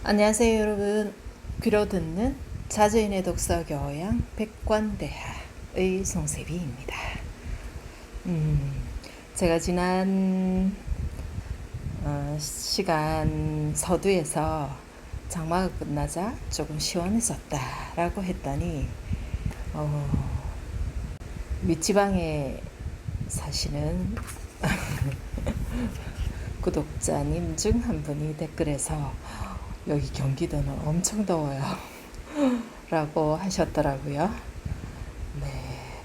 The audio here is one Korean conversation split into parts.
안녕하세요 여러분. 귀로 듣는 자주인의 독서 교양 백관대하의 송세비입니다. 제가 지난 시간 서두에서 장마가 끝나자 조금 시원해졌다라고 했더니 윗지방에 사시는 구독자님 중 한 분이 댓글에서 여기 경기도는 엄청 더워요 라고 하셨더라고요. 네,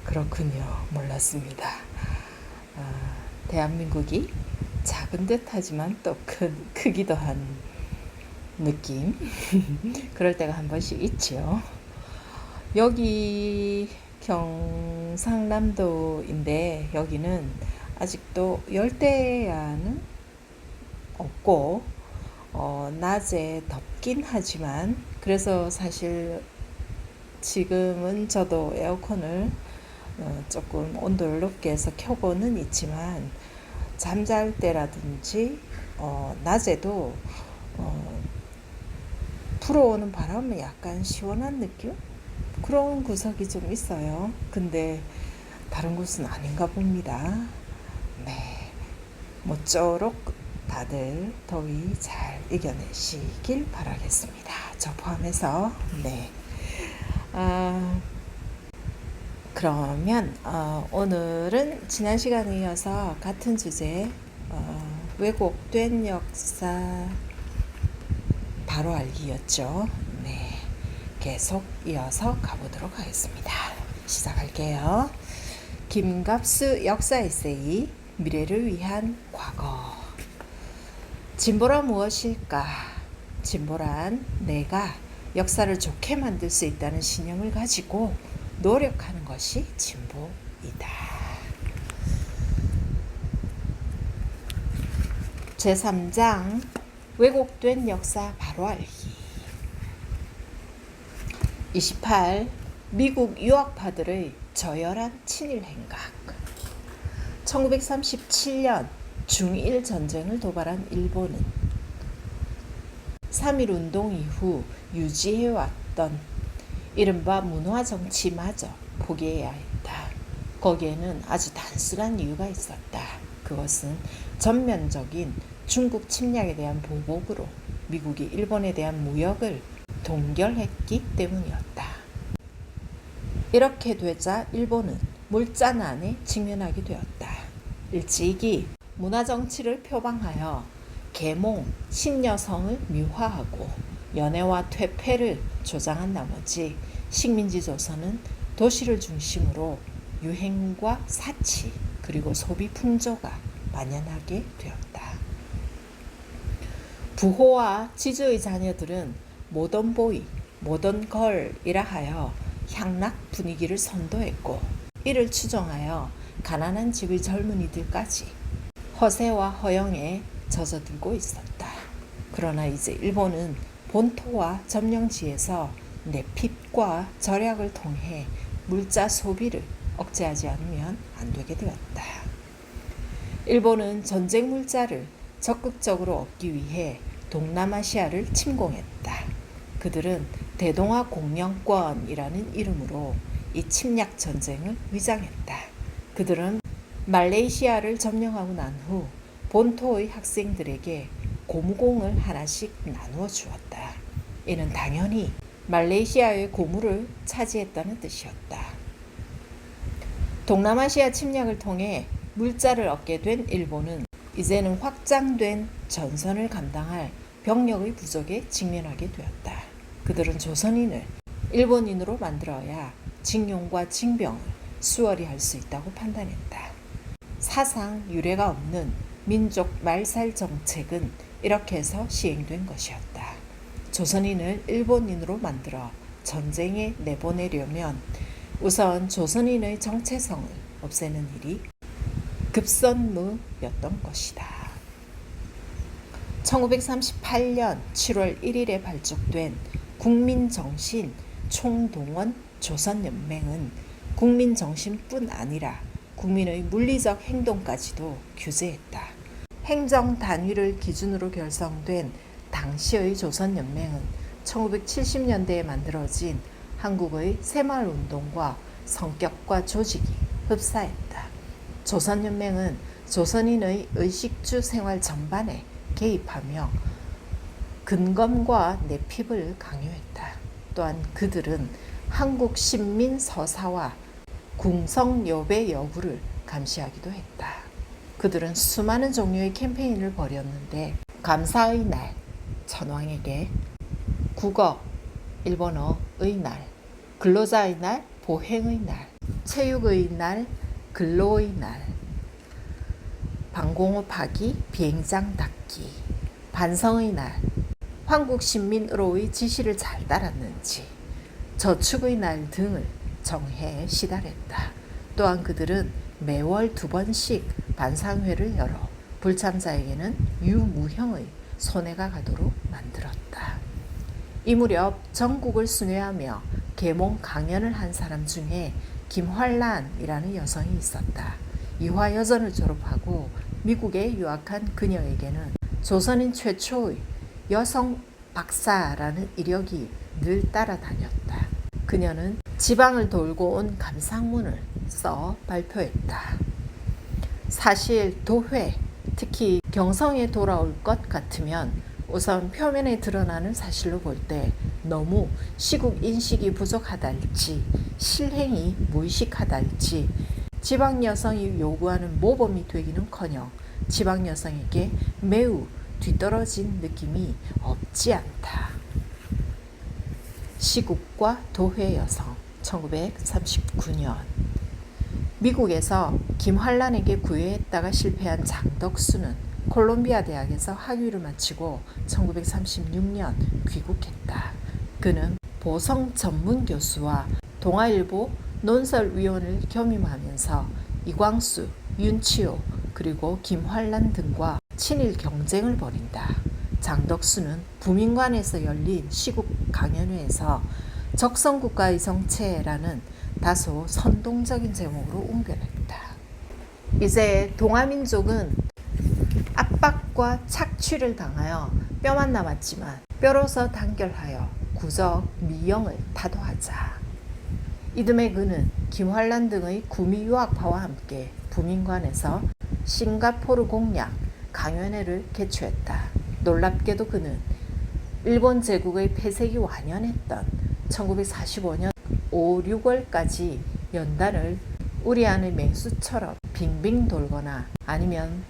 그렇군요. 몰랐습니다. 대한민국이 작은 듯 하지만 또 크기도 한 느낌 그럴 때가 한 번씩 있죠. 여기 경상남도인데 여기는 아직도 열대야는 없고 낮에 덥긴 하지만 그래서 사실 지금은 저도 에어컨을 조금 온도를 높게 해서 켜고는 있지만 잠잘 때라든지 낮에도 불어오는 바람은 약간 시원한 느낌? 그런 구석이 좀 있어요. 근데 다른 곳은 아닌가 봅니다. 네, 모쪼록 다들 더위 잘 이겨내시길 바라겠습니다. 저 포함해서. 네. 그러면 오늘은 지난 시간에 이어서 같은 주제 왜곡된 역사 바로 알기였죠. 네. 계속 이어서 가보도록 하겠습니다. 시작할게요. 김갑수 역사 에세이 미래를 위한 과거. 진보란 무엇일까? 진보란 내가 역사를 좋게 만들 수 있다는 신념을 가지고 노력하는 것이 진보이다. 제3장 왜곡된 역사 바로 알기. 28. 미국 유학파들의 저열한 친일 행각. 1937년 중일 전쟁을 도발한 일본은 3.1운동 이후 유지해왔던 이른바 문화정치마저 포기해야 했다. 거기에는 아주 단순한 이유가 있었다. 그것은 전면적인 중국 침략에 대한 보복으로 미국이 일본에 대한 무역을 동결했기 때문이었다. 이렇게 되자 일본은 물잔난에 직면하게 되었다. 일찍이 문화정치를 표방하여 계몽, 신여성을 미화하고 연애와 퇴폐를 조장한 나머지 식민지 조선은 도시를 중심으로 유행과 사치 그리고 소비 풍조가 만연하게 되었다. 부호와 지주의 자녀들은 모던보이, 모던걸이라 하여 향락 분위기를 선도했고 이를 추종하여 가난한 집의 젊은이들까지 허세와 허영에 젖어들고 있었다. 그러나 이제 일본은 본토와 점령지에서 내핍과 절약을 통해 물자 소비를 억제하지 않으면 안 되게 되었다. 일본은 전쟁 물자를 적극적으로 얻기 위해 동남아시아를 침공했다. 그들은 대동아 공영권이라는 이름으로 이 침략 전쟁을 위장했다. 그들은 말레이시아를 점령하고 난 후 본토의 학생들에게 고무공을 하나씩 나누어 주었다. 이는 당연히 말레이시아의 고무를 차지했다는 뜻이었다. 동남아시아 침략을 통해 물자를 얻게 된 일본은 이제는 확장된 전선을 감당할 병력의 부족에 직면하게 되었다. 그들은 조선인을 일본인으로 만들어야 징용과 징병을 수월히 할 수 있다고 판단했다. 사상 유례가 없는 민족 말살 정책은 이렇게 해서 시행된 것이었다. 조선인을 일본인으로 만들어 전쟁에 내보내려면 우선 조선인의 정체성을 없애는 일이 급선무였던 것이다. 1938년 7월 1일에 발족된 국민정신 총동원 조선연맹은 국민정신뿐 아니라 국민의 물리적 행동까지도 규제했다. 행정 단위를 기준으로 결성된 당시의 조선연맹은 1970년대에 만들어진 한국의 새마을운동과 성격과 조직이 흡사했다. 조선연맹은 조선인의 의식주 생활 전반에 개입하며 근검과 내핍을 강요했다. 또한 그들은 한국 신민 서사와 궁성 여배 여부를 감시하기도 했다. 그들은 수많은 종류의 캠페인을 벌였는데 감사의 날, 천황에게 국어, 일본어의 날, 근로자의 날, 보행의 날, 체육의 날, 근로의 날, 방공호 파기, 비행장 닫기, 반성의 날, 황국신민으로의 지시를 잘 따랐는지, 저축의 날 등을 정해에 시달했다. 또한 그들은 매월 2번씩 반상회를 열어 불참자에게는 유무형의 손해가 가도록 만들었다. 이 무렵 전국을 순회하며 계몽 강연을 한 사람 중에 김활란이라는 여성이 있었다. 이화여전을 졸업하고 미국에 유학한 그녀에게는 조선인 최초의 여성 박사라는 이력이 늘 따라다녔다. 그녀는 지방을 돌고 온 감상문을 써 발표했다. 사실 도회, 특히 경성에 돌아올 것 같으면 우선 표면에 드러나는 사실로 볼 때 너무 시국 인식이 부족하달지 실행이 무의식하달지 지방 여성이 요구하는 모범이 되기는커녕 지방 여성에게 매우 뒤떨어진 느낌이 없지 않다. 시국과 도회 여성 1939년 미국에서 김활란에게 구애했다가 실패한 장덕수는 콜롬비아 대학에서 학위를 마치고 1936년 귀국했다. 그는 보성 전문 교수와 동아일보 논설위원을 겸임하면서 이광수, 윤치호 그리고 김활란 등과 친일 경쟁을 벌인다. 장덕수는 부민관에서 열린 시국 강연회에서 적성국가의 정체라는 다소 선동적인 제목으로 옮겨냈다. 이제 동아민족은 압박과 착취를 당하여 뼈만 남았지만 뼈로서 단결하여 구적 미영을 타도하자. 이듬해 그는 김활란 등의 구미 유학파와 함께 부민관에서 싱가포르 공약 강연회를 개최했다. 놀랍게도 그는 일본 제국의 폐색이 완연했던 1945년 5, 6월까지 연단을 우리 안의 맹수처럼 빙빙 돌거나 아니면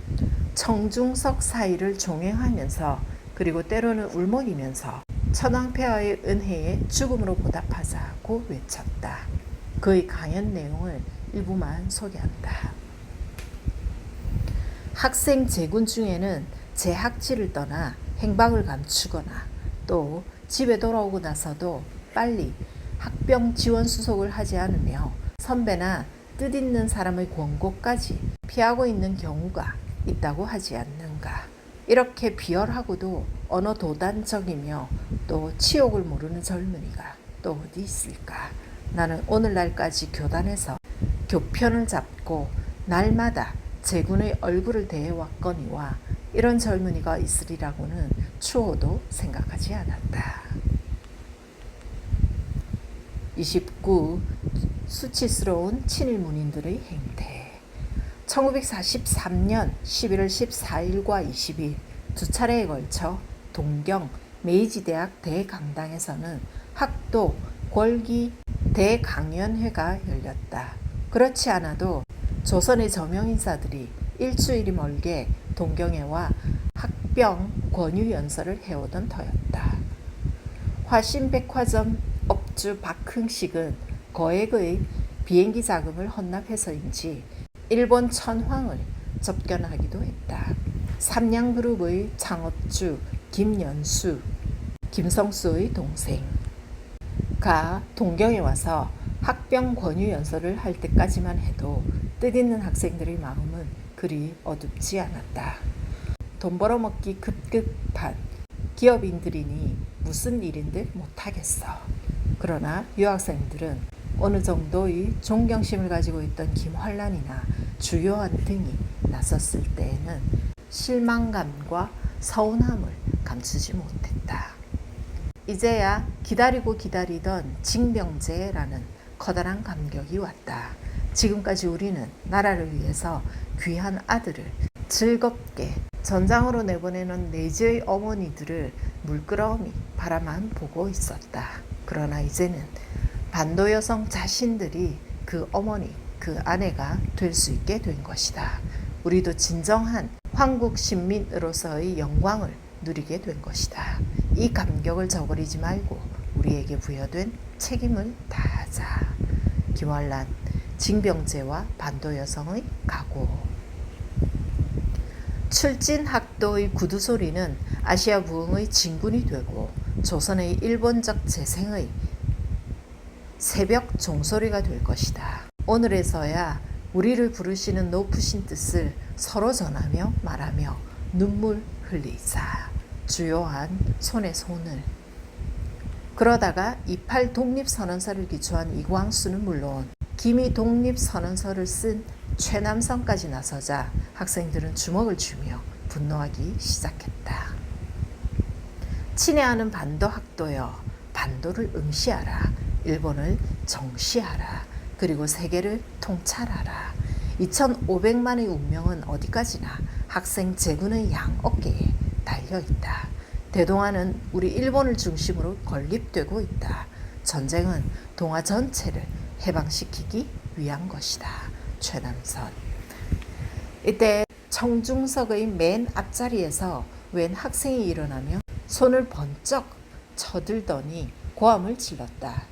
청중석 사이를 종행하면서 그리고 때로는 울먹이면서 천황폐하의 은혜에 죽음으로 보답하자고 외쳤다. 그의 강연 내용을 일부만 소개한다. 학생 제군 중에는 재학지를 떠나 행방을 감추거나 또 집에 돌아오고 나서도 빨리 학병 지원 수속을 하지 않으며 선배나 뜻있는 사람의 권고까지 피하고 있는 경우가 있다고 하지 않는가. 이렇게 비열하고도 언어 도단적이며 또 치욕을 모르는 젊은이가 또 어디 있을까. 나는 오늘날까지 교단에서 교편을 잡고 날마다 제군의 얼굴을 대해왔거니와 이런 젊은이가 있으리라고는 추호도 생각하지 않았다. 29. 수치스러운 친일 문인들의 행태. 1943년 11월 14일과 20일 두 차례에 걸쳐 동경 메이지대학 대강당에서는 학도 궐기 대강연회가 열렸다. 그렇지 않아도 조선의 저명인사들이 일주일이 멀게 동경회와 학병 권유연설을 해오던 터였다. 화신백화점 업주 박흥식은 거액의 비행기 자금을 헌납해서인지 일본 천황을 접견하기도 했다. 삼양그룹의 창업주 김연수, 김성수의 동생가 동경에 와서 학병 권유 연설을 할 때까지만 해도 뜻있는 학생들의 마음은 그리 어둡지 않았다. 돈 벌어먹기 급급한 기업인들이니 무슨 일인들 못하겠어. 그러나 유학생들은 어느 정도의 존경심을 가지고 있던 김활란이나 주요한 등이 나섰을 때에는 실망감과 서운함을 감추지 못했다. 이제야 기다리고 기다리던 징병제라는 커다란 감격이 왔다. 지금까지 우리는 나라를 위해서 귀한 아들을 즐겁게 전장으로 내보내는 내지의 어머니들을 물끄러미 바라만 보고 있었다. 그러나 이제는 반도 여성 자신들이 그 어머니, 그 아내가 될 수 있게 된 것이다. 우리도 진정한 황국 신민으로서의 영광을 누리게 된 것이다. 이 감격을 저버리지 말고 우리에게 부여된 책임을 다하자. 김환란, 징병제와 반도 여성의 각오. 출진학도의 구두소리는 아시아 부흥의 진군이 되고 조선의 일본적 재생의 새벽 종소리가 될 것이다. 오늘에서야 우리를 부르시는 높으신 뜻을 서로 전하며 말하며 눈물 흘리자. 주요한 손에 손을. 그러다가 28 독립선언서를 기초한 이광수는 물론 기미 독립선언서를 쓴 최남선까지 나서자 학생들은 주먹을 쥐며 분노하기 시작했다. 친애하는 반도 학도여, 반도를 응시하라. 일본을 정시하라. 그리고 세계를 통찰하라. 2,500만의 운명은 어디까지나 학생 제군의 양 어깨에 달려있다. 대동아는 우리 일본을 중심으로 건립되고 있다. 전쟁은 동아 전체를 해방시키기 위한 것이다. 최남선. 이때 청중석의 맨 앞자리에서 웬 학생이 일어나며 손을 번쩍 쳐들더니 고함을 질렀다.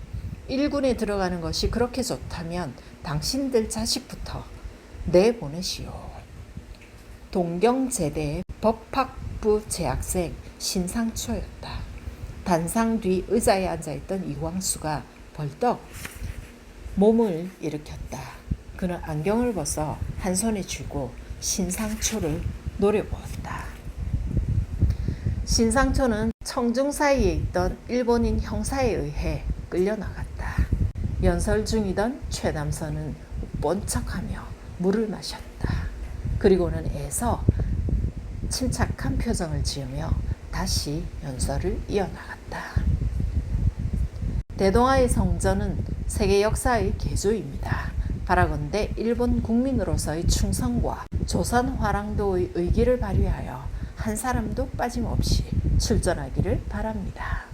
일군에 들어가는 것이 그렇게 좋다면 당신들 자식부터 내보내시오. 동경제대 법학부 재학생 신상초였다. 단상 뒤 의자에 앉아있던 이광수가 벌떡 몸을 일으켰다. 그는 안경을 벗어 한 손에 쥐고 신상초를 노려보았다. 신상초는 청중 사이에 있던 일본인 형사에 의해 끌려나갔다. 연설 중이던 최남선은 본 척하며 물을 마셨다. 그리고는 애서 침착한 표정을 지으며 다시 연설을 이어나갔다. 대동아의 성전은 세계 역사의 계조입니다. 바라건대 일본 국민으로서의 충성과 조선 화랑도의 의기를 발휘하여 한 사람도 빠짐없이 출전하기를 바랍니다.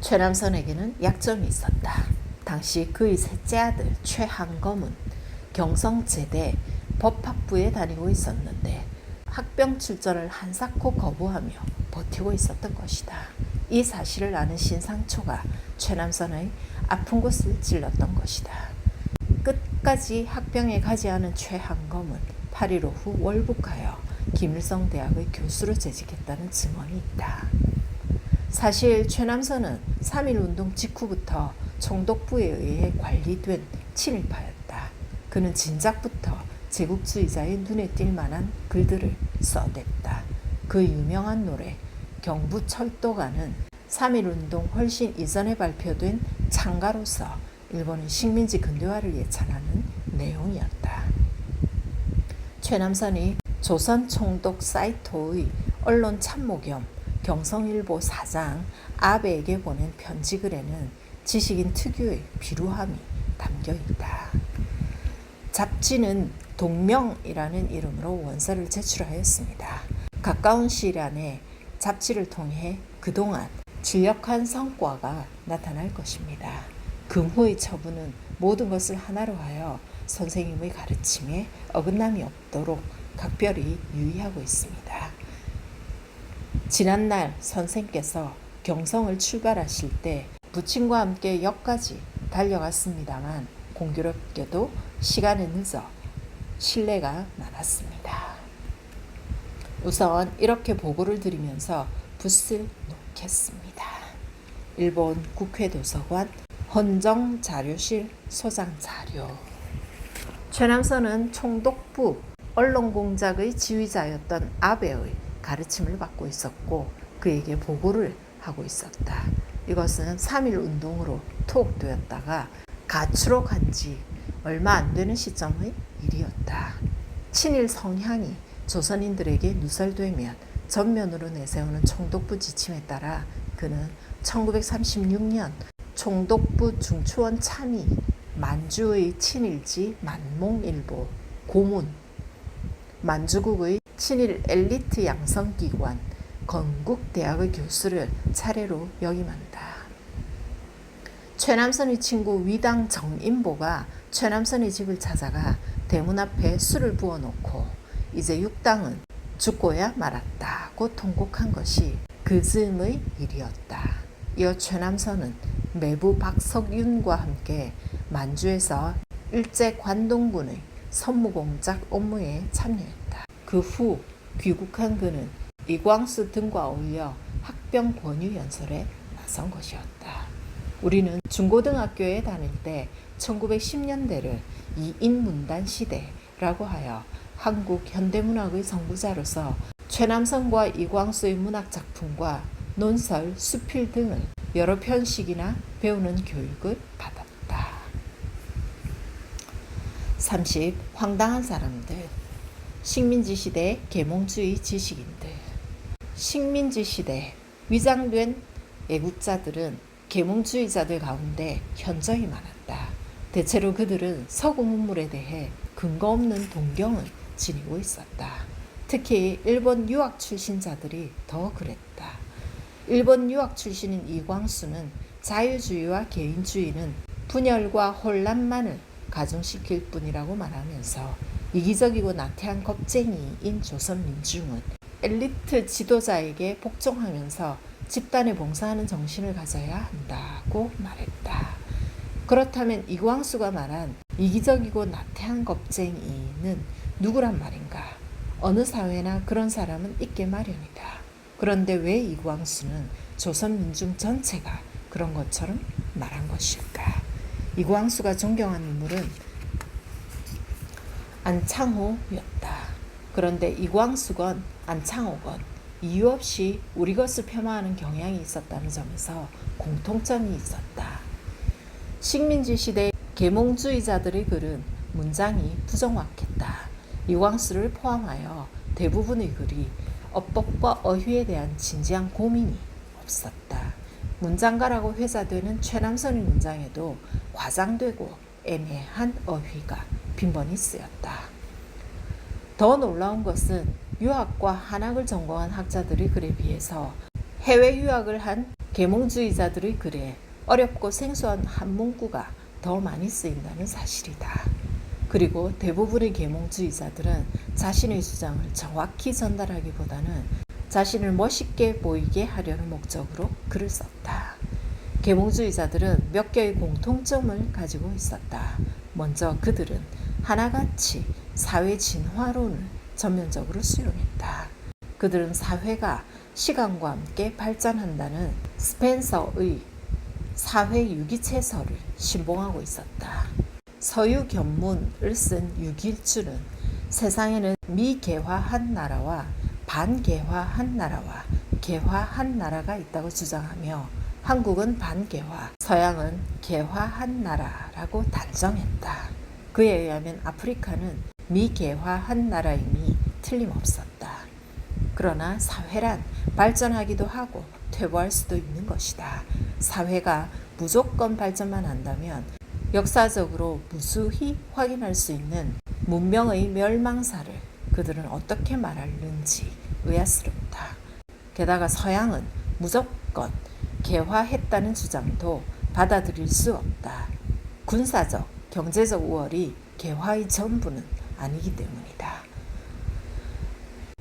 최남선에게는 약점이 있었다. 당시 그의 셋째 아들 최한검은 경성제대 법학부에 다니고 있었는데 학병 출전을 한사코 거부하며 버티고 있었던 것이다. 이 사실을 아는 신상초가 최남선의 아픈 곳을 찔렀던 것이다. 끝까지 학병에 가지 않은 최한검은 8.15 후 월북하여 김일성 대학의 교수로 재직했다는 증언이 있다. 사실 최남선은 3.1운동 직후부터 총독부에 의해 관리된 친일파였다. 그는 진작부터 제국주의자의 눈에 띌 만한 글들을 써댔다. 그 유명한 노래 경부철도가는 3.1운동 훨씬 이전에 발표된 창가로서 일본의 식민지 근대화를 예찬하는 내용이었다. 최남선이 조선 총독 사이토의 언론 참모 겸 경성일보 사장 아베에게 보낸 편지글에는 지식인 특유의 비루함이 담겨있다. 잡지는 동명이라는 이름으로 원서를 제출하였습니다. 가까운 시일 안에 잡지를 통해 그동안 진력한 성과가 나타날 것입니다. 금후의 처분은 모든 것을 하나로 하여 선생님의 가르침에 어긋남이 없도록 각별히 유의하고 있습니다. 지난날 선생께서 경성을 출발하실 때 부친과 함께 역까지 달려갔습니다만 공교롭게도 시간이 늦어 실례가 많았습니다. 우선 이렇게 보고를 드리면서 붓을 놓겠습니다. 일본 국회도서관 헌정자료실 소장자료. 최남선은 총독부 언론공작의 지휘자였던 아베의 가르침을 받고 있었고 그에게 보고를 하고 있었다. 이것은 3.1 운동으로 투옥되었다가 가출로 간 지 얼마 안 되는 시점의 일이었다. 친일 성향이 조선인들에게 누설되면 전면으로 내세우는 총독부 지침에 따라 그는 1936년 총독부 중추원 참의 만주의 친일지 만몽일보 고문, 만주국의 친일 엘리트 양성기관 건국대학의 교수를 차례로 역임한다. 최남선의 친구 위당 정인보가 최남선의 집을 찾아가 대문 앞에 술을 부어놓고 이제 육당은 죽고야 말았다고 통곡한 것이 그 즈음의 일이었다. 이어 최남선은 매부 박석윤과 함께 만주에서 일제 관동군의 선무공작 업무에 참여했다. 그 후 귀국한 그는 이광수 등과 어울려 학병 권유 연설에 나선 것이었다. 우리는 중고등학교에 다닐 때 1910년대를 이인문단 시대라고 하여 한국 현대문학의 선구자로서 최남선과 이광수의 문학작품과 논설, 수필 등을 여러 편씩이나 배우는 교육을 받았다. 30. 황당한 사람들. 식민지 시대 계몽주의 지식인들. 식민지 시대 위장된 애국자들은 계몽주의자들 가운데 현저히 많았다. 대체로 그들은 서구 문물에 대해 근거 없는 동경을 지니고 있었다. 특히 일본 유학 출신자들이 더 그랬다. 일본 유학 출신인 이광수는 자유주의와 개인주의는 분열과 혼란만을 가중시킬 뿐이라고 말하면서 이기적이고 나태한 겁쟁이인 조선민중은 엘리트 지도자에게 복종하면서 집단에 봉사하는 정신을 가져야 한다고 말했다. 그렇다면 이광수가 말한 이기적이고 나태한 겁쟁이는 누구란 말인가? 어느 사회나 그런 사람은 있게 마련이다. 그런데 왜 이광수는 조선민중 전체가 그런 것처럼 말한 것일까? 이광수가 존경한 인물은 안창호였다. 그런데 이광수건 안창호건 이유 없이 우리 것을 폄하하는 경향이 있었다는 점에서 공통점이 있었다. 식민지 시대 계몽주의자들의 글은 문장이 부정확했다. 이광수를 포함하여 대부분의 글이 어법과 어휘에 대한 진지한 고민이 없었다. 문장가라고 회자되는 최남선의 문장에도 과장되고 애매한 어휘가 빈번히 쓰였다. 더 놀라운 것은 유학과 한학을 전공한 학자들의 글에 비해서 해외 유학을 한 계몽주의자들의 글에 어렵고 생소한 한문구가 더 많이 쓰인다는 사실이다. 그리고 대부분의 계몽주의자들은 자신의 주장을 정확히 전달하기보다는 자신을 멋있게 보이게 하려는 목적으로 글을 썼다. 계몽주의자들은 몇 개의 공통점을 가지고 있었다. 먼저 그들은 하나같이 사회 진화론을 전면적으로 수용했다. 그들은 사회가 시간과 함께 발전한다는 스펜서의 사회 유기체설을 신봉하고 있었다. 서유 견문을 쓴 유길주는 세상에는 미개화한 나라와 반개화한 나라와 개화한 나라가 있다고 주장하며 한국은 반개화, 서양은 개화한 나라라고 단정했다. 그에 의하면 아프리카는 미개화한 나라임이 틀림없었다. 그러나 사회란 발전하기도 하고 퇴보할 수도 있는 것이다. 사회가 무조건 발전만 한다면 역사적으로 무수히 확인할 수 있는 문명의 멸망사를 그들은 어떻게 말하는지 의아스럽다. 게다가 서양은 무조건 개화했다는 주장도 받아들일 수 없다. 군사적, 경제적 우월이 개화의 전부는 아니기 때문이다.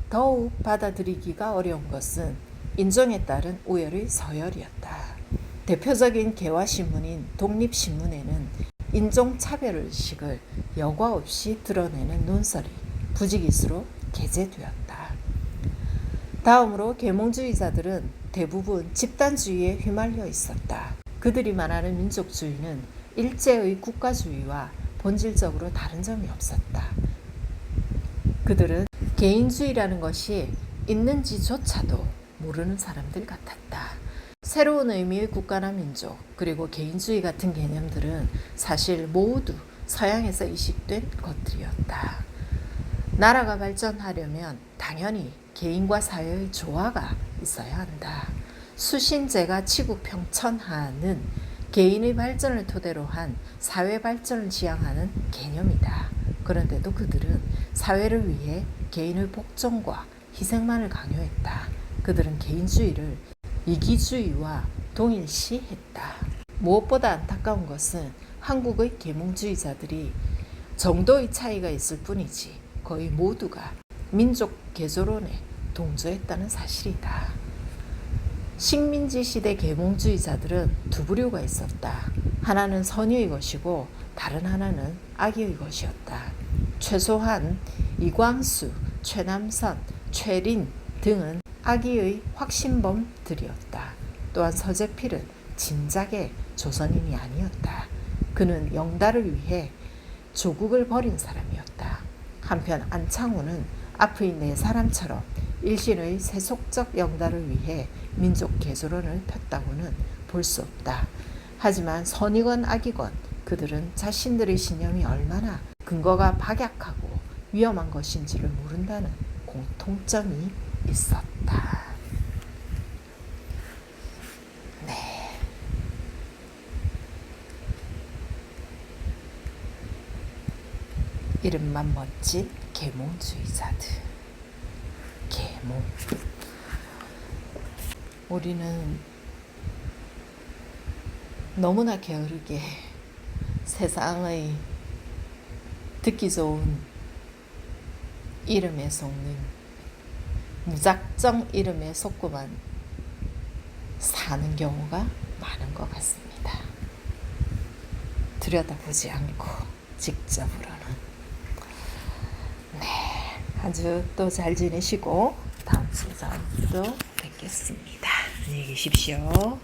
더욱 받아들이기가 어려운 것은 인종에 따른 우열의 서열이었다. 대표적인 개화신문인 독립신문에는 인종차별의식을 여과 없이 드러내는 논설이 부지기수로 게재되었다. 다음으로 계몽주의자들은 대부분 집단주의에 휘말려 있었다. 그들이 말하는 민족주의는 일제의 국가주의와 본질적으로 다른 점이 없었다. 그들은 개인주의라는 것이 있는지조차도 모르는 사람들 같았다. 새로운 의미의 국가나 민족 그리고 개인주의 같은 개념들은 사실 모두 서양에서 이식된 것들이었다. 나라가 발전하려면 당연히 개인과 사회의 조화가 있어야 한다. 수신제가 치국 평천하는 개인의 발전을 토대로 한 사회 발전을 지향하는 개념이다. 그런데도 그들은 사회를 위해 개인의 복종과 희생만을 강요했다. 그들은 개인주의를 이기주의와 동일시했다. 무엇보다 안타까운 것은 한국의 계몽주의자들이 정도의 차이가 있을 뿐이지 거의 모두가 민족 개조론에 동조했다는 사실이다. 식민지 시대 계몽주의자들은 두 부류가 있었다. 하나는 선의의 것이고 다른 하나는 악의의 것이었다. 최소한 이광수, 최남선, 최린 등은 악의의 확신범들이었다. 또한 서재필은 진작에 조선인이 아니었다. 그는 영달을 위해 조국을 버린 사람이었다. 한편 안창호는 앞의 네 사람처럼 일신의 세속적 영달을 위해 민족 개조론을 폈다고는 볼 수 없다. 하지만 선이건 악이건 그들은 자신들의 신념이 얼마나 근거가 박약하고 위험한 것인지를 모른다는 공통점이 있었다. 네. 이름만 멋진 계몽주의자들. 계몽. 우리는 너무나 게으르게 세상의 듣기 좋은 이름에 속는 무작정 이름에 속고만 사는 경우가 많은 것 같습니다. 들여다보지 않고 직접으로는. 네, 한 주 또 잘 지내시고 다음 주에 또 뵙겠습니다. 안녕히 계십시오.